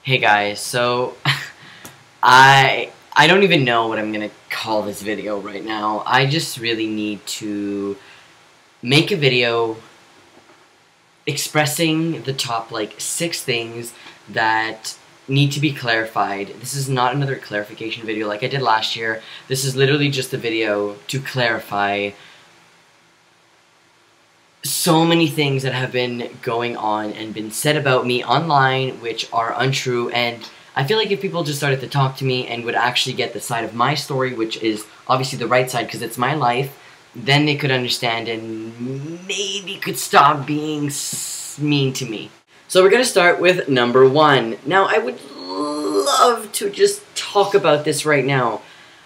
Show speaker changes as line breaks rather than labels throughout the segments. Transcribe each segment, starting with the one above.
Hey guys, so I don't even know what I'm gonna call this video right now. I just really need to make a video expressing the top like 6 things that need to be clarified. This is not another clarification video like I did last year. This is literally just a video to clarify so many things that have been going on and been said about me online which are untrue, and I feel like if people just started to talk to me and would actually get the side of my story, which is obviously the right side because it's my life, then they could understand and maybe could stop being mean to me. So we're gonna start with number 1. Now I would love to just talk about this right now.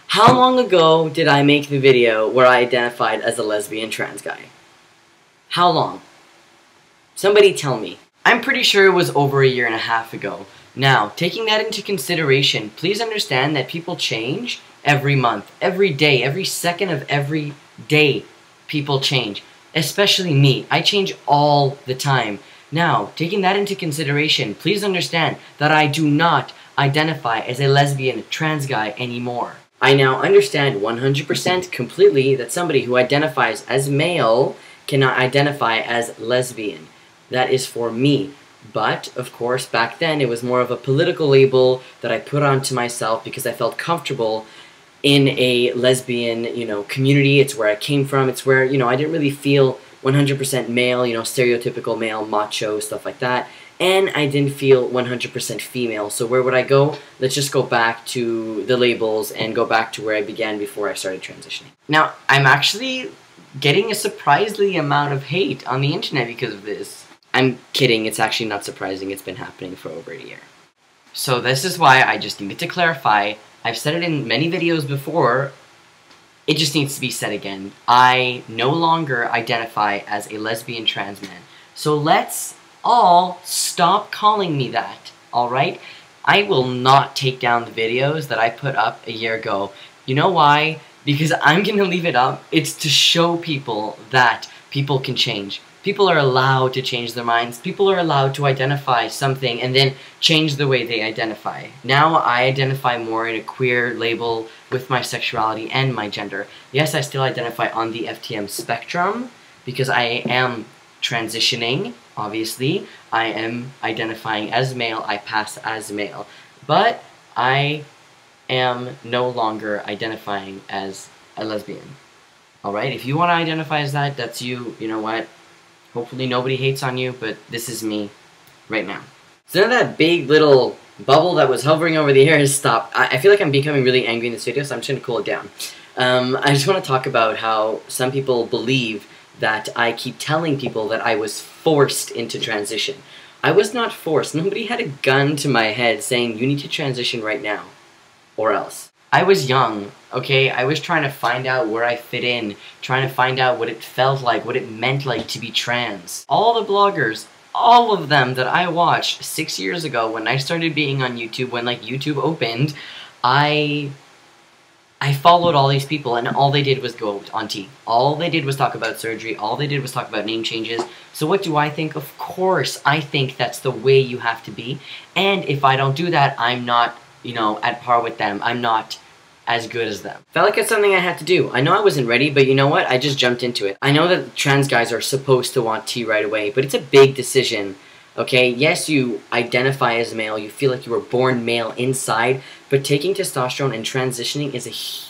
How long ago did I make the video where I identified as a lesbian trans guy? How long? Somebody tell me. I'm pretty sure it was over 1.5 years ago. Now, taking that into consideration, please understand that people change every month, every day, every second of every day. People change. Especially me. I change all the time. Now, taking that into consideration, please understand that I do not identify as a lesbian trans guy anymore. I now understand 100% completely that somebody who identifies as male cannot identify as lesbian. That is for me. But, of course, back then it was more of a political label that I put onto myself because I felt comfortable in a lesbian, community. It's where I came from. It's where, I didn't really feel 100% male, stereotypical male, macho, stuff like that. And I didn't feel 100% female. So where would I go? Let's just go back to the labels and go back to where I began before I started transitioning. Now, I'm actually getting a surprisingly amount of hate on the internet because of this. I'm kidding, it's actually not surprising, it's been happening for over 1 year. So this is why I just needed to clarify. I've said it in many videos before, it just needs to be said again. I no longer identify as a lesbian trans man. So let's all stop calling me that, alright? I will not take down the videos that I put up 1 year ago. You know why? Because I'm gonna leave it up. It's to show people that people can change. People are allowed to change their minds. People are allowed to identify something and then change the way they identify. Now I identify more in a queer label with my sexuality and my gender. Yes, I still identify on the FTM spectrum because I am transitioning, obviously. I am identifying as male. I pass as male. But I am no longer identifying as a lesbian. Alright, if you want to identify as that, that's you. You know what? Hopefully nobody hates on you, but this is me right now. So now that big little bubble that was hovering over the air has stopped. I feel like I'm becoming really angry in this video, so I'm just going to cool it down. I just want to talk about how some people believe that I keep telling people that I was forced into transition. I was not forced. Nobody had a gun to my head saying, you need to transition right now, or else. I was young, okay? I was trying to find out where I fit in, trying to find out what it felt like, what it meant like to be trans. All the bloggers, all of them that I watched 6 years ago when I started being on YouTube, when YouTube opened, I followed all these people and all they did was go on T. All they did was talk about surgery, all they did was talk about name changes. So what do I think? Of course, I think that's the way you have to be. And if I don't do that, I'm not at par with them. I'm not as good as them. Felt like it's something I had to do. I know I wasn't ready, but you know what? I just jumped into it. I know that trans guys are supposed to want T right away, but it's a big decision, okay? Yes, you identify as male, you feel like you were born male inside, but taking testosterone and transitioning is a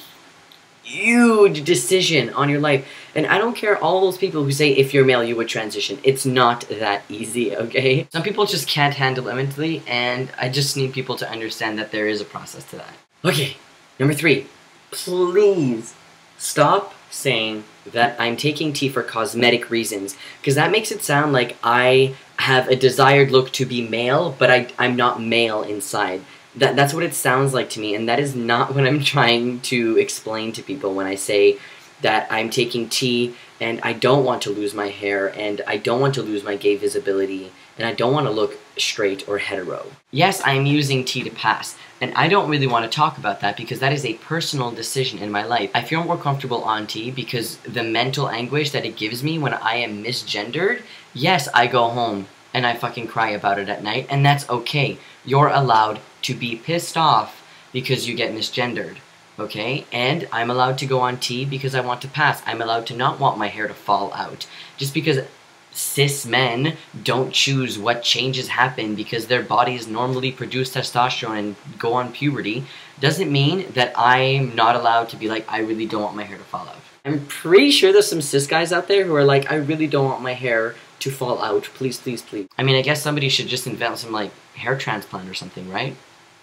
huge decision on your life. And I don't care all those people who say if you're male you would transition. It's not that easy, okay? Some people just can't handle it mentally, and I just need people to understand that there is a process to that. Okay, number 3. Please stop saying that I'm taking T for cosmetic reasons, because that makes it sound like I have a desired look to be male, but I'm not male inside. That's what it sounds like to me, and that is not what I'm trying to explain to people when I say that I'm taking T and I don't want to lose my hair and I don't want to lose my gay visibility and I don't want to look straight or hetero. Yes, I'm using T to pass, and I don't really want to talk about that because that is a personal decision in my life. I feel more comfortable on T because the mental anguish that it gives me when I am misgendered, yes, I go home and I fucking cry about it at night, and that's okay. You're allowed to be pissed off because you get misgendered, okay? And I'm allowed to go on T because I want to pass. I'm allowed to not want my hair to fall out. Just because cis men don't choose what changes happen because their bodies normally produce testosterone and go on puberty doesn't mean that I'm not allowed to be like, I really don't want my hair to fall out. I'm pretty sure there's some cis guys out there who are like, I really don't want my hair to fall out. Please, please, please. I mean, I guess somebody should just invent some, like, hair transplant or something, right?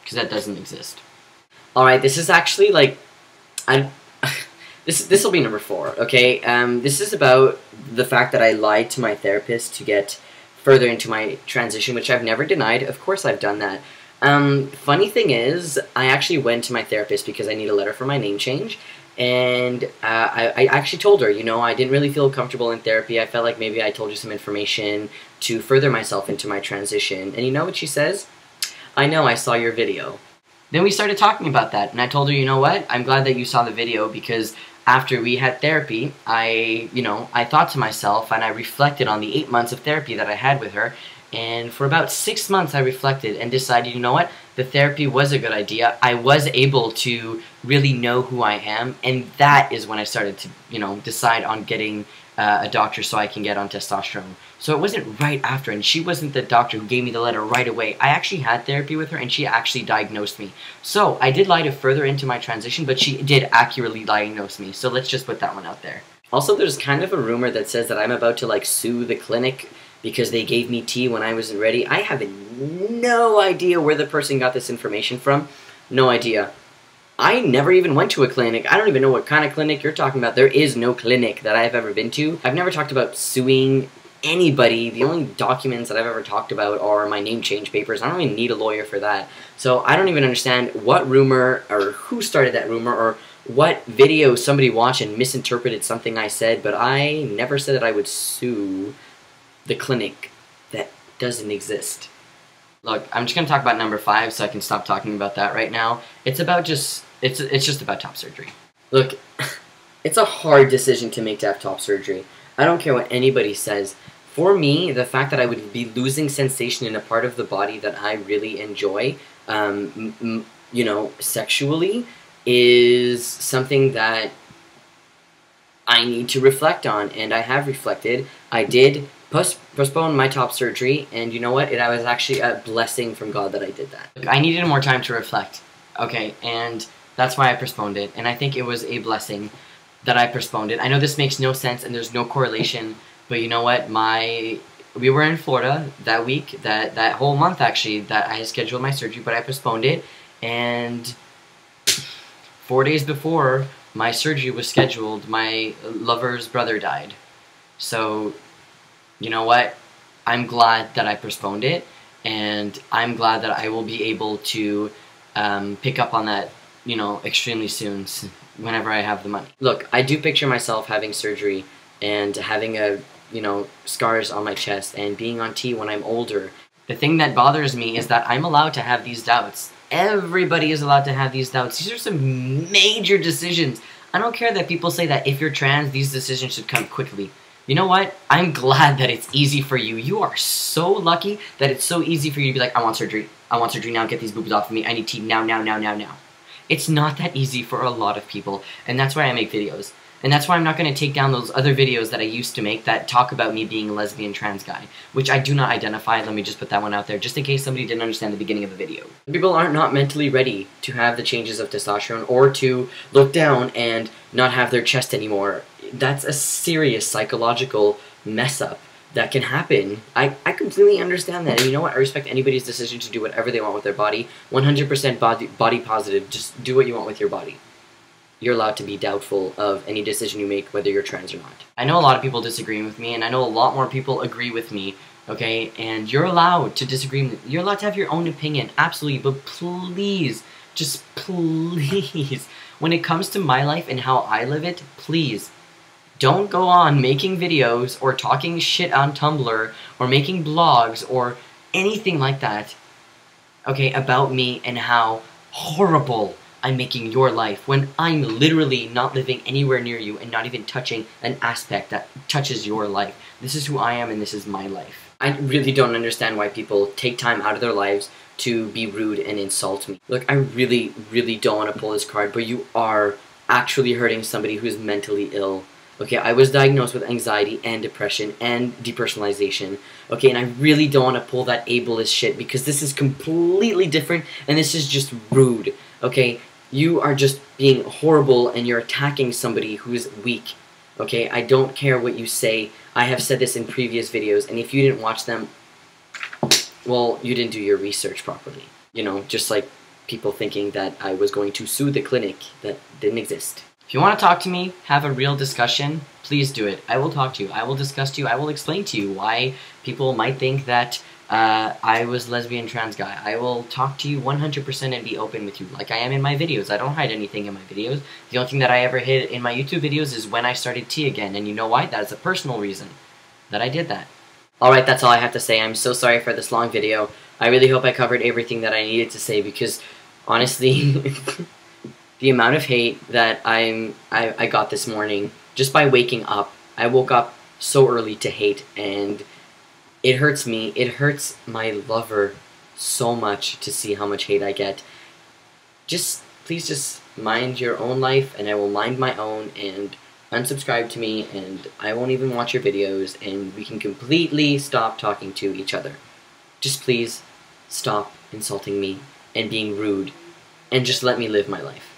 Because that doesn't exist. Alright, this is actually, like, this will be number 4, okay? This is about the fact that I lied to my therapist to get further into my transition, which I've never denied. Of course I've done that. Funny thing is, I actually went to my therapist because I need a letter for my name change. And I actually told her, you know, I didn't really feel comfortable in therapy. I felt like maybe I told you some information to further myself into my transition. And you know what she says? I know, I saw your video. Then we started talking about that, and I told her, you know what? I'm glad that you saw the video because after we had therapy, I thought to myself and I reflected on the 8 months of therapy that I had with her. And for about 6 months I reflected and decided, you know what, the therapy was a good idea. I was able to really know who I am, and that is when I started to, you know, decide on getting a doctor so I can get on testosterone. So it wasn't right after, and she wasn't the doctor who gave me the letter right away. I actually had therapy with her, and she actually diagnosed me. So I did lie to further into my transition, but she did accurately diagnose me. So let's just put that one out there. Also, there's kind of a rumor that says that I'm about to, like, sue the clinic because they gave me tea when I wasn't ready. I have no idea where the person got this information from. No idea. I never even went to a clinic. I don't even know what kind of clinic you're talking about. There is no clinic that I've ever been to. I've never talked about suing anybody. The only documents that I've ever talked about are my name change papers. I don't even need a lawyer for that. So I don't even understand what rumor or who started that rumor or what video somebody watched and misinterpreted something I said, but I never said that I would sue the clinic that doesn't exist. Look, I'm just going to talk about number 5 so I can stop talking about that right now. It's about it's just about top surgery. Look, it's a hard decision to make to have top surgery. I don't care what anybody says. For me, the fact that I would be losing sensation in a part of the body that I really enjoy, you know, sexually, is something that I need to reflect on, and I have reflected. I did postpone my top surgery, and you know what? It was actually a blessing from God that I did that. Look, I needed more time to reflect, okay, and that's why I postponed it, and I think it was a blessing that I postponed it. I know this makes no sense, and there's no correlation, but you know what? We were in Florida that week, that whole month, actually, that I had scheduled my surgery, but I postponed it, and 4 days before my surgery was scheduled, my lover's brother died. So, you know what? I'm glad that I postponed it, and I'm glad that I will be able to pick up on that, you know, extremely soon, whenever I have the money. Look, I do picture myself having surgery and having you know, scars on my chest and being on T when I'm older. The thing that bothers me is that I'm allowed to have these doubts. Everybody is allowed to have these doubts. These are some major decisions. I don't care that people say that if you're trans, these decisions should come quickly. You know what? I'm glad that it's easy for you. You are so lucky that it's so easy for you to be like, I want surgery. I want surgery now. Get these boobs off of me. I need teeth now, now, now, now, now. It's not that easy for a lot of people, and that's why I make videos. And that's why I'm not going to take down those other videos that I used to make that talk about me being a lesbian trans guy, which I do not identify. Let me just put that one out there, just in case somebody didn't understand the beginning of the video. People are not mentally ready to have the changes of testosterone or to look down and not have their chest anymore. That's a serious psychological mess up that can happen. I completely understand that, and you know what? I respect anybody's decision to do whatever they want with their body. 100% body positive. Just do what you want with your body. You're allowed to be doubtful of any decision you make, whether you're trans or not. I know a lot of people disagree with me, and I know a lot more people agree with me, okay? And you're allowed to disagree. You're allowed to have your own opinion, absolutely, but please, just please, when it comes to my life and how I live it, please, don't go on making videos or talking shit on Tumblr or making blogs or anything like that, okay, about me and how horrible I'm making your life when I'm literally not living anywhere near you and not even touching an aspect that touches your life. This is who I am and this is my life. I really don't understand why people take time out of their lives to be rude and insult me. Look, I really, really don't want to pull this card, but you are actually hurting somebody who's mentally ill. Okay, I was diagnosed with anxiety and depression and depersonalization. Okay, and I really don't want to pull that ableist shit because this is completely different and this is just rude. Okay, you are just being horrible and you're attacking somebody who's weak. Okay, I don't care what you say. I have said this in previous videos, and if you didn't watch them, well, you didn't do your research properly. You know, just like people thinking that I was going to sue the clinic that didn't exist. If you want to talk to me, have a real discussion, please do it. I will talk to you. I will discuss to you. I will explain to you why people might think that I was lesbian trans guy. I will talk to you 100% and be open with you like I am in my videos. I don't hide anything in my videos. The only thing that I ever hid in my YouTube videos is when I started tea again. And you know why? That is a personal reason that I did that. Alright, that's all I have to say. I'm so sorry for this long video. I really hope I covered everything that I needed to say because, honestly, the amount of hate that I got this morning, just by waking up, I woke up so early to hate, and it hurts me. It hurts my lover so much to see how much hate I get. Please just mind your own life, and I will mind my own, and unsubscribe to me, and I won't even watch your videos, and we can completely stop talking to each other. Just please stop insulting me and being rude, and just let me live my life.